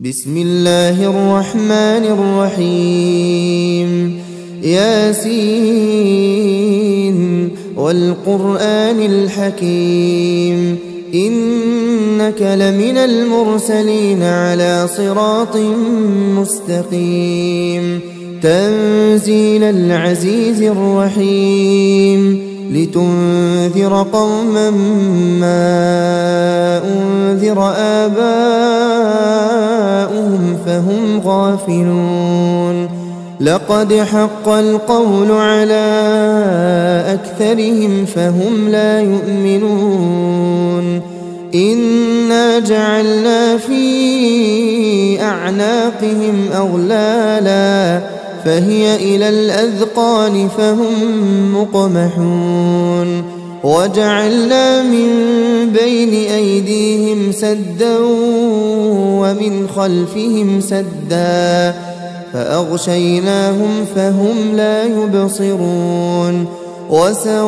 بسم الله الرحمن الرحيم ياسين والقرآن الحكيم إنك لمن المرسلين على صراط مستقيم تنزيل العزيز الرحيم لتنذر قوما ما أنذر آباؤهم فهم غافلون لقد حق القول على أكثرهم فهم لا يؤمنون إنا جعلنا في أعناقهم أغلالا فهي إلى الأذقان فهم مقمحون وجعلنا من بين أيديهم سدا ومن خلفهم سدا فأغشيناهم فهم لا يبصرون وسواء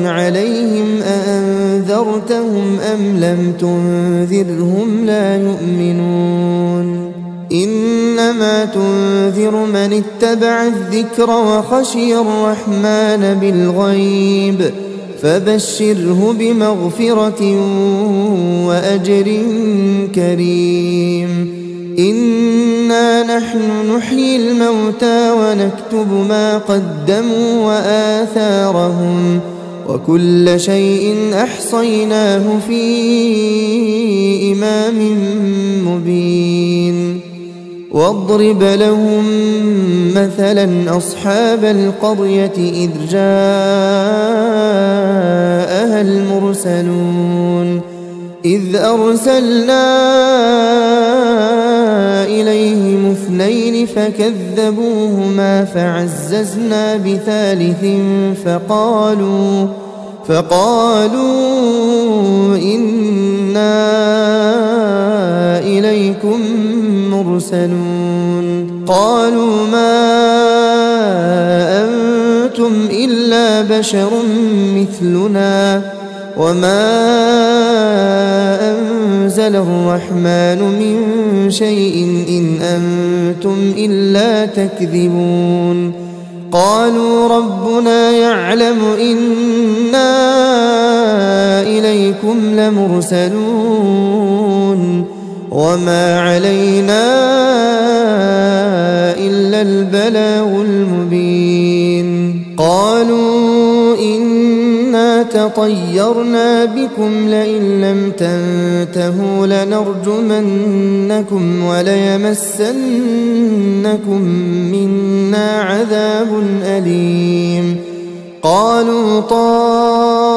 عليهم أأنذرتهم أم لم تنذرهم لا يؤمنون إنما تنذر من اتبع الذكر وخشي الرحمن بالغيب فبشره بمغفرة وأجر كريم إنا نحن نحيي الموتى ونكتب ما قدموا وآثارهم وكل شيء أحصيناه في إمام مبين واضرب لهم مثلا أصحاب القرية إذ جاءها المرسلون إذ أرسلنا إليهم اثنين فكذبوهما فعززنا بثالث فقالوا إنا إليكم مرسلون قالوا ما أنتم إلا بشر مثلنا وما أنزل الرحمن من شيء إن أنتم إلا تكذبون قالوا ربنا يعلم إنا إليكم لمرسلون وما علينا إلا البلاغ المبين قالوا إنا تطيرنا بكم لئن لم تنتهوا لنرجمنكم وليمسنكم منا عذاب أليم قالوا طائركم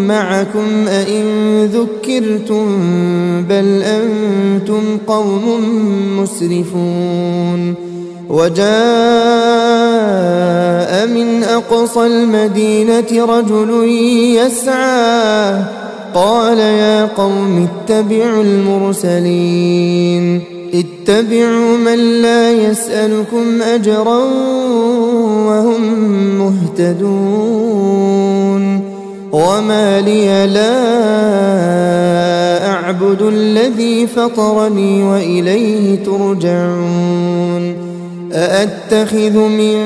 معكم أئن ذكرتم بل أنتم قوم مسرفون وجاء من أقصى المدينة رجل يسعى قال يا قوم اتبعوا المرسلين اتبعوا من لا يسألكم أجرا وهم مهتدون وما لي لا أعبد الذي فطرني وإليه ترجعون أأتخذ من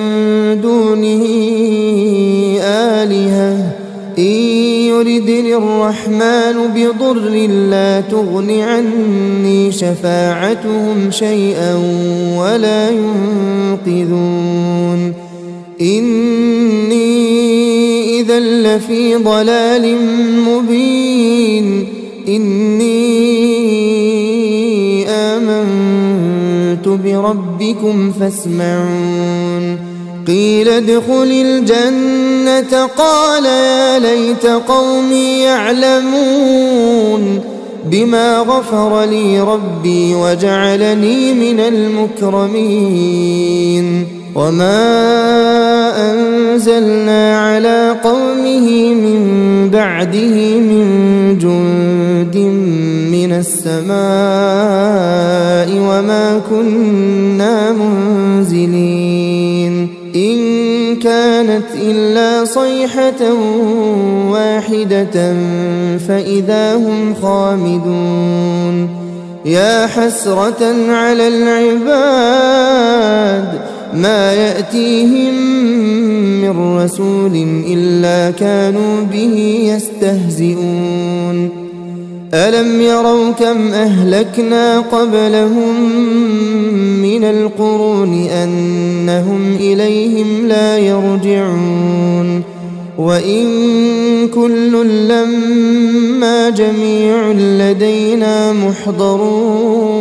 دونه آلهة إن يردني الرحمن بضر لا تغن عني شفاعتهم شيئا ولا ينقذون إني إذا لفي ضلال مبين إني آمنت بربكم فاسمعون قيل ادخل الجنة قال يا ليت قومي يعلمون بما غفر لي ربي وجعلني من المكرمين وما أنزلنا على قومه من بعده من جند من السماء وما كنا منزلين إن كانت إلا صيحة واحدة فإذا هم خامدون يا حسرة على العباد ما يأتيهم من رسول إلا كانوا به يستهزئون ألم يروا كم أهلكنا قبلهم من القرون أنهم إليهم لا يرجعون وإن كل لما جميع لدينا محضرون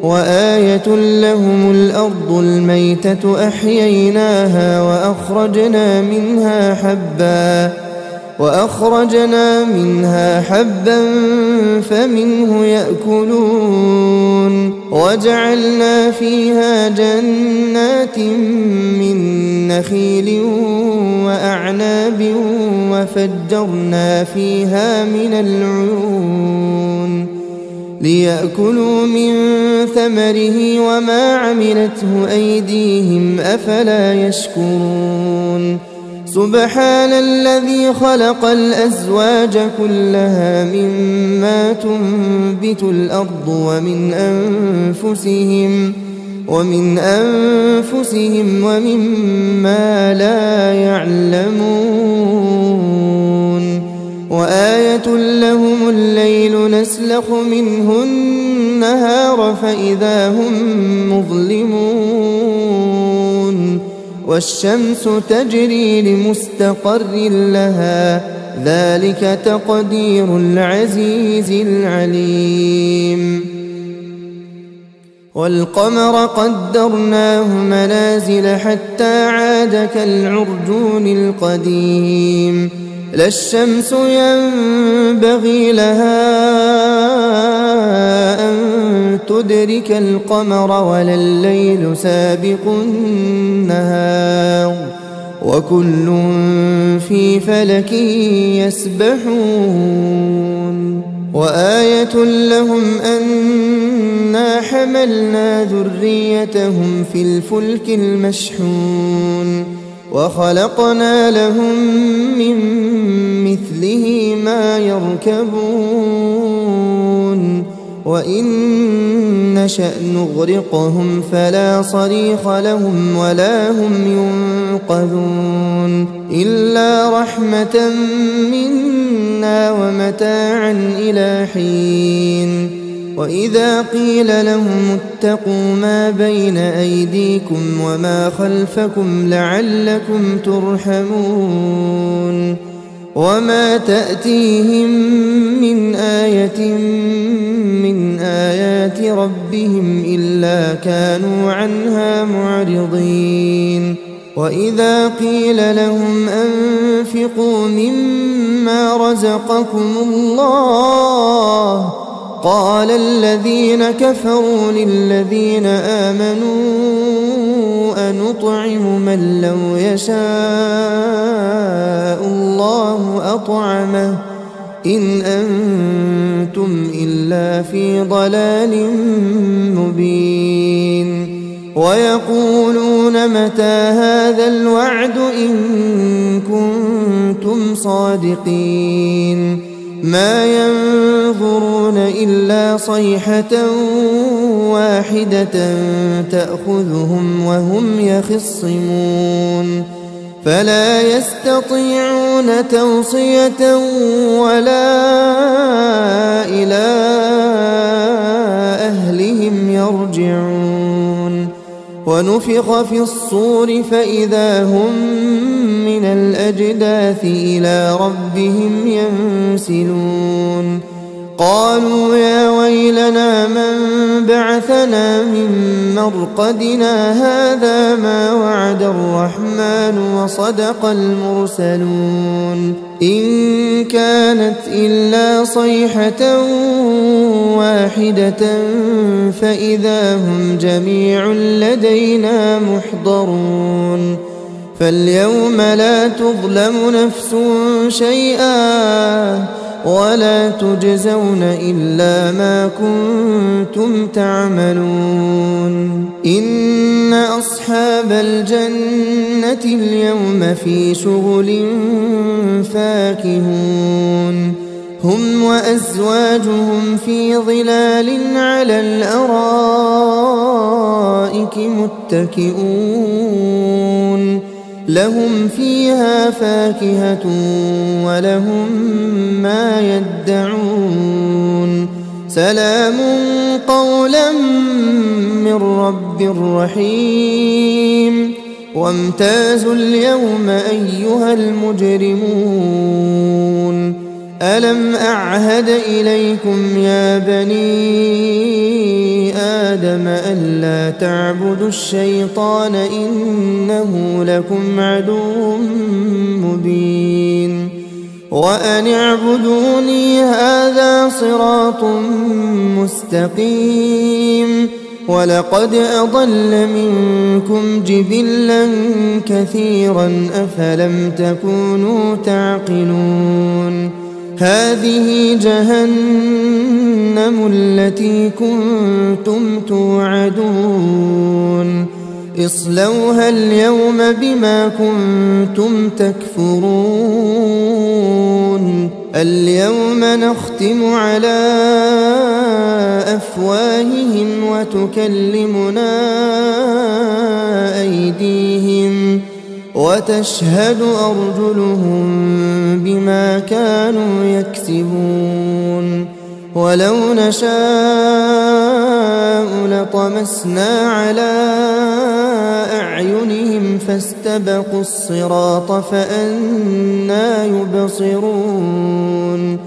وآية لهم الأرض الميتة أحييناها وأخرجنا منها حبا فمنه يأكلون وجعلنا فيها جنات من نخيل وأعناب وفجرنا فيها من العيون ليأكلوا من ثمره وما عملته أيديهم أفلا يشكرون سبحان الذي خلق الأزواج كلها مما تنبت الأرض ومن أنفسهم ومما لا يعلمون وآية لهم الليل نسلخ منه النهار فإذا هم مظلمون والشمس تجري لمستقر لها ذلك تقدير العزيز العليم والقمر قدرناه منازل حتى عاد كالعرجون القديم لا الشمس ينبغي لها أن تدرك القمر ولا الليل سابق النهار وكل في فلك يسبحون وآية لهم أنا حملنا ذريتهم في الفلك المشحون وخلقنا لهم من مثله ما يركبون وإن نشأ نغرقهم فلا صريخ لهم ولا هم ينقذون إلا رحمة منا ومتاعا إلى حين وإذا قيل لهم اتقوا ما بين أيديكم وما خلفكم لعلكم ترحمون وما تأتيهم من آية من آيات ربهم إلا كانوا عنها معرضين وإذا قيل لهم أنفقوا مما رزقكم الله قال الذين كفروا للذين آمنوا أنطعم من لو يشاء الله أطعمه إن أنتم إلا في ضلال مبين ويقولون متى هذا الوعد إن كنتم صادقين ما ينظرون إلا صيحة واحدة تأخذهم وهم يخصمون فلا يستطيعون توصية ولا إلى أهلهم يرجعون ونفخ في الصور فإذا هم من الأجداث إلى ربهم ينسلون قالوا يا ويلنا من بعثنا من مرقدنا هذا ما وعد الرحمن وصدق المرسلون إن كانت إلا صيحة واحدة فإذا هم جميع لدينا محضرون فاليوم لا تظلم نفس شيئا ولا تجزون إلا ما كنتم تعملون إن أصحاب الجنة اليوم في شغل فاكهون هم وأزواجهم في ظلال على الأرائك متكئون لهم فيها فاكهة ولهم ما يدعون سلام قولا من رب رحيم وامتازوا اليوم أيها المجرمون ألم أعهد إليكم يا بني آدم ألا تعبدوا الشيطان إنه لكم عدو مبين وأن اعبدوني هذا صراط مستقيم ولقد أضل منكم جبلا كثيرا أفلم تكونوا تعقلون هذه جهنم التي كنتم توعدون اصلوها اليوم بما كنتم تكفرون اليوم نختم على أفواههم وتكلمنا أيديهم وتشهد أرجلهم بما كانوا يكسبون ولو نشاء لطمسنا على أعينهم فاستبقوا الصراط فأنى يبصرون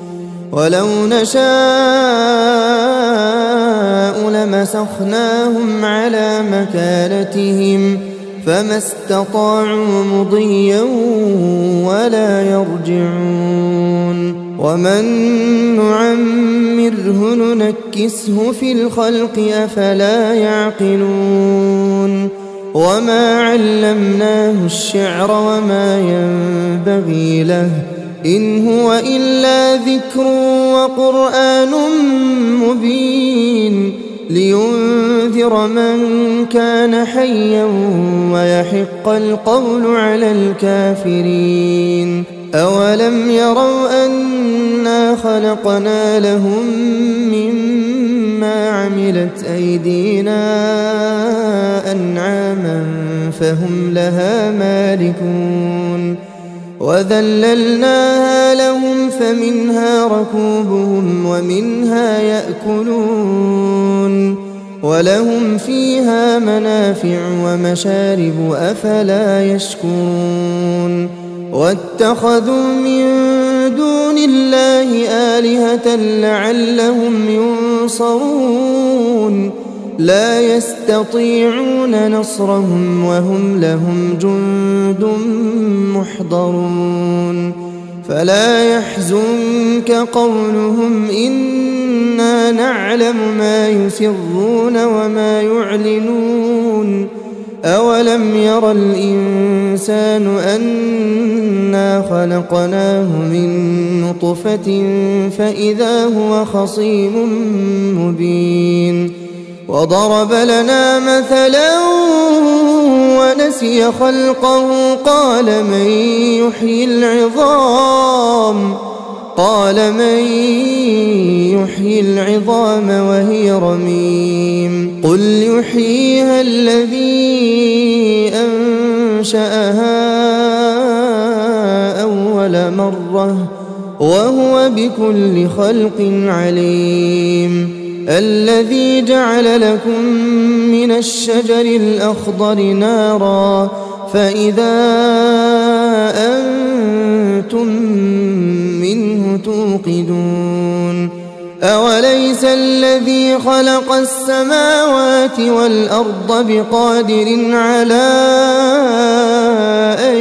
ولو نشاء لمسخناهم على مكانتهم فما استطاعوا مضيا ولا يرجعون ومن نعمره ننكسه في الخلق أفلا يعقلون وما علمناه الشعر وما ينبغي له إن هو إلا ذكر وقرآن مبين لينذر من كان حيا ويحق القول على الكافرين أولم يروا أنا خلقنا لهم مما عملت أيدينا أنعاما فهم لها مالكون وذللناها لهم فمنها ركوبهم ومنها يأكلون ولهم فيها منافع ومشارب أفلا يشكرون واتخذوا من دون الله آلهة لعلهم ينصرون لا يستطيعون نصرهم وهم لهم جند محضرون فلا يحزنك قولهم إنا نعلم ما يسرون وما يعلنون أولم ير الإنسان أنا خلقناه من نطفة فإذا هو خصيم مبين وضرب لنا مثلا ونسي خلقه قال من يحيي العظام وهي رميم قل يحييها الذي أنشأها أول مرة وهو بكل خلق عليم الذي جعل لكم من الشجر الأخضر نارا فإذا أنتم منه توقدون أوليس الذي خلق السماوات والأرض بقادر على أن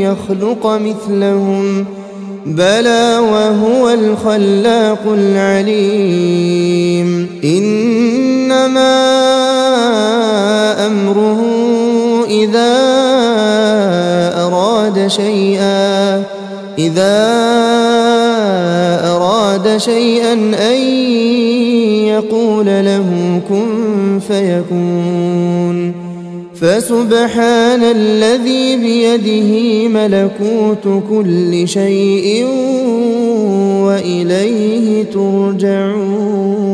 يخلق مثلهم بلى وهو الخلاق العليم إنما أمره إذا أراد أراد شيئا أن يقول له كن فيكون فسبحان الذي بيده ملكوت كل شيء وإليه ترجعون.